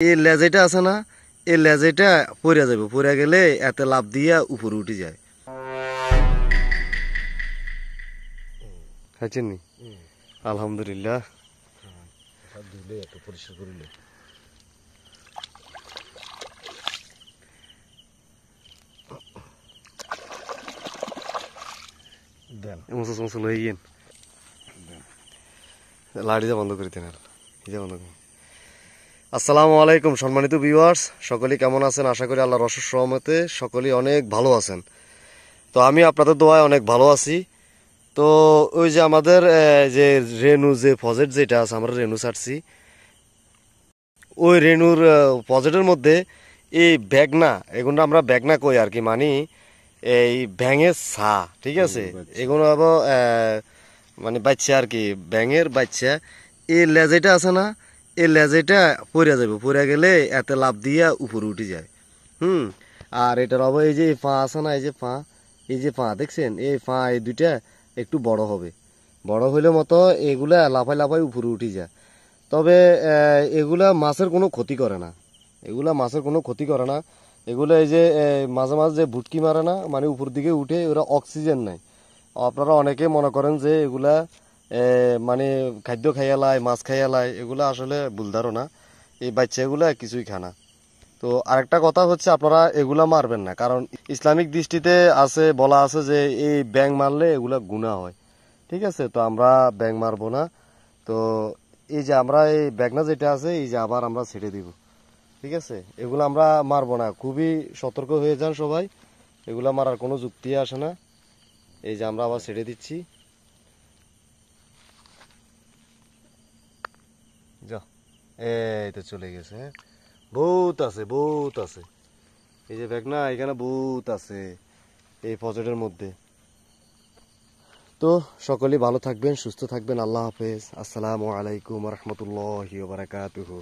এই লেজাইটা আছে না, এই লেজাইটা পড়ে যাবে, পড়ে গেলে এতে লাভ দিয়ে উপরে উঠে যায়। খাইছেন নি? আলহামদুলিল্লাহ। পরিষ্কার করিলে লাড়িটা বন্ধ করে দেন। আসসালামু আলাইকুম সম্মানিত ভিউয়ার্স, সকলেই কেমন আছেন? আশা করি আল্লাহর অশেষ রহমতে সকলেই অনেক ভালো আছেন। তো আমি আপনাদের দোয়ায় অনেক ভালো আছি। তো ওই যে আমাদের যে রেনু যে প্রজেক্ট যেটা আছে, আমরা রেনু ছাড়ছি, ওই রেনুর প্রজেক্টের মধ্যে এই ব্যাগনা, এগুলো আমরা ব্যাগনা কই আর কি, মানে এই ব্যাঙের ছা, ঠিক আছে, এগুলো আবার মানে বাচ্চা আর কি, ব্যাঙের বাচ্চা। এই লেজাইটা আছে না, এই লেজাইটা পড়ে যাবে, পড়ে গেলে এতে লাভ দিয়ে উপরে উঠে যায়। আর এটার আবার এই যে পা আছে না, এই যে পা, এই যে পা দেখছেন, এই পা এই দুইটা একটু বড় হবে, বড় হইলে মতো এগুলা লাফাই লাফাই উপরে উঠে যায়। তবে এগুলা মাছের কোনো ক্ষতি করে না, এগুলা মাছের কোনো ক্ষতি করে না। এগুলো এই যে মাঝে মাঝে যে ভুটকি মারে না, মানে উপর দিকে উঠে, ওরা অক্সিজেন নেয়। আপনারা অনেকে মনে করেন যে এগুলা মানে খাদ্য খাইয়ালায়, মাছ খাইয়ালায়, এগুলা আসলে ভুল ধারণা। এই বাচ্চাগুলা কিছুই খায় না। তো আরেকটা কথা হচ্ছে, আপনারা এগুলা মারবেন না, কারণ ইসলামিক দৃষ্টিতে আছে, বলা আছে যে এই ব্যাঙ মারলে এগুলা গুনাহ হয়। ঠিক আছে, তো আমরা ব্যাঙ মারবো না। তো এই যে আমরা এই ব্যাগনা যেটা আছে, এই যে আবার আমরা ছেড়ে দিব। ঠিক আছে, এগুলো আমরা মারবো না, খুবই সতর্ক হয়ে যান সবাই, এগুলা মারার কোনো যুক্তি আসে না। এই যে আমরা আবার ছেড়ে দিচ্ছি, যা, এই তো চলে গেছে। হ্যাঁ, বহুত আছে, বহুত আছে। এই যে ব্যাগনা, এখানে বহুত আছে এই পজেটের মধ্যে। তো সকলেই ভালো থাকবেন, সুস্থ থাকবেন। আল্লাহ হাফেজ। আসসালামু আলাইকুম রহমতুল্লাহি ওয়া বারাকাতুহু।